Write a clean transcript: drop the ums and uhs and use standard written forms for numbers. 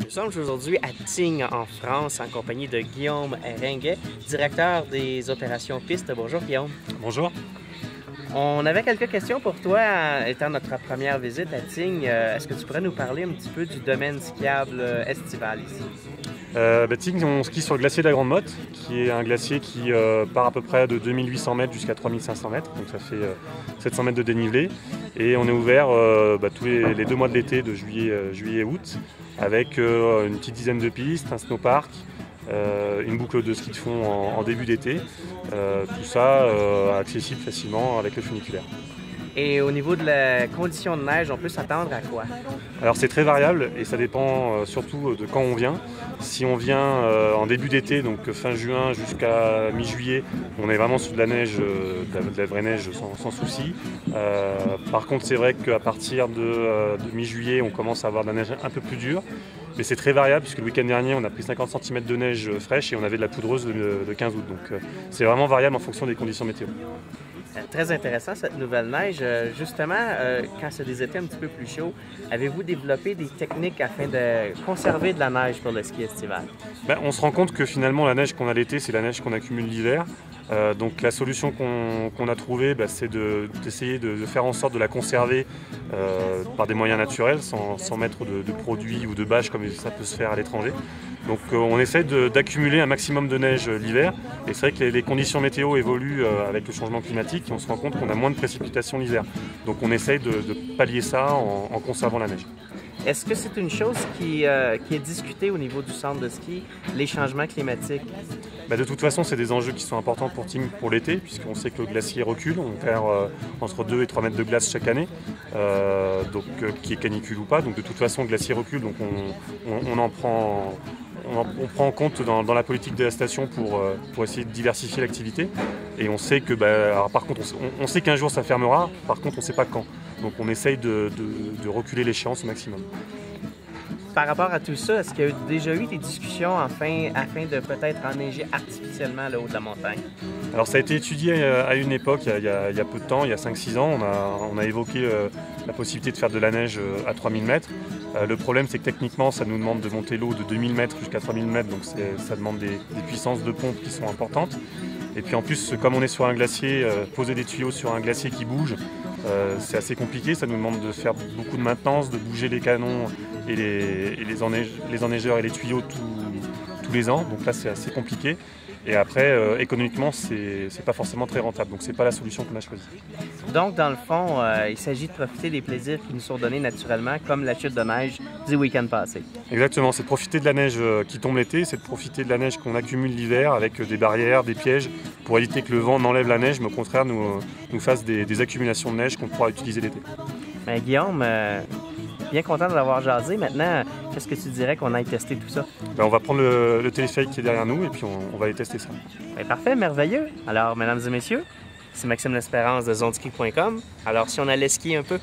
Nous sommes aujourd'hui à Tignes, en France, en compagnie de Guillaume Ringuet, directeur des opérations piste. Bonjour Guillaume. Bonjour. On avait quelques questions pour toi, étant notre première visite à Tignes. Est-ce que tu pourrais nous parler un petit peu du domaine skiable estival ici? Tignes, on skie sur le glacier de la Grande Motte, qui est un glacier qui part à peu près de 2800 mètres jusqu'à 3500 mètres, donc ça fait 700 mètres de dénivelé. Et on est ouvert tous les 2 mois de l'été, de juillet et août, avec une petite dizaine de pistes, un snowpark, une boucle de ski de fond en début d'été. Tout ça accessible facilement avec le funiculaire. Et au niveau de la condition de neige, on peut s'attendre à quoi? Alors c'est très variable et ça dépend surtout de quand on vient. Si on vient en début d'été, donc fin juin jusqu'à mi-juillet, on est vraiment sur de la neige, de la vraie neige sans souci. Par contre c'est vrai qu'à partir de mi-juillet, on commence à avoir de la neige un peu plus dure. Mais c'est très variable puisque le week-end dernier, on a pris 50 cm de neige fraîche et on avait de la poudreuse de 15 août. Donc c'est vraiment variable en fonction des conditions météo. Très intéressant cette nouvelle neige. Justement, quand c'est des étés un petit peu plus chauds, avez-vous développé des techniques afin de conserver de la neige pour le ski estival? On se rend compte que finalement la neige qu'on a l'été, c'est la neige qu'on accumule l'hiver. Donc la solution qu'on a trouvée, c'est d'essayer de faire en sorte de la conserver par des moyens naturels, sans mettre de produits ou de bâches comme ça peut se faire à l'étranger. Donc on essaie d'accumuler un maximum de neige l'hiver. Et c'est vrai que les conditions météo évoluent avec le changement climatique et on se rend compte qu'on a moins de précipitations l'hiver. Donc on essaye de pallier ça en conservant la neige. Est-ce que c'est une chose qui est discutée au niveau du centre de ski, les changements climatiques? De toute façon, c'est des enjeux qui sont importants pour Tignes pour l'été, puisqu'on sait que le glacier recule. On perd entre 2 et 3 mètres de glace chaque année, qui est canicule ou pas. Donc de toute façon, le glacier recule, donc on prend en compte dans la politique de la station pour essayer de diversifier l'activité. Et on sait que, alors par contre, on sait qu'un jour ça fermera, par contre on ne sait pas quand. Donc on essaye de reculer l'échéance au maximum. Par rapport à tout ça, est-ce qu'il y a déjà eu des discussions afin de peut-être enneiger artificiellement le haut de la montagne? Alors ça a été étudié à une époque, il y a peu de temps, il y a 5-6 ans, on a évoqué la possibilité de faire de la neige à 3000 mètres. Le problème c'est que techniquement ça nous demande de monter l'eau de 2000 mètres jusqu'à 3000 mètres, donc ça demande des puissances de pompe qui sont importantes. Et puis en plus, comme on est sur un glacier, poser des tuyaux sur un glacier qui bouge, c'est assez compliqué, ça nous demande de faire beaucoup de maintenance, de bouger les canons et les enneigeurs et les tuyaux tous les ans, donc là c'est assez compliqué. Et après, économiquement, c'est pas forcément très rentable, donc c'est pas la solution qu'on a choisie. Donc, dans le fond, il s'agit de profiter des plaisirs qui nous sont donnés naturellement, comme la chute de neige du week-end passé. Exactement, c'est de profiter de la neige qui tombe l'été, c'est de profiter de la neige qu'on accumule l'hiver avec des barrières, des pièges, pour éviter que le vent n'enlève la neige, mais au contraire nous fasse des accumulations de neige qu'on pourra utiliser l'été. Guillaume, bien content de l'avoir jasé. Maintenant, qu'est-ce que tu dirais qu'on aille tester tout ça? On va prendre le téléphérique qui est derrière nous et puis on va aller tester ça. Parfait, merveilleux. Alors, mesdames et messieurs, c'est Maxime L'Espérance de zoneski.com. Alors, si on allait skier un peu?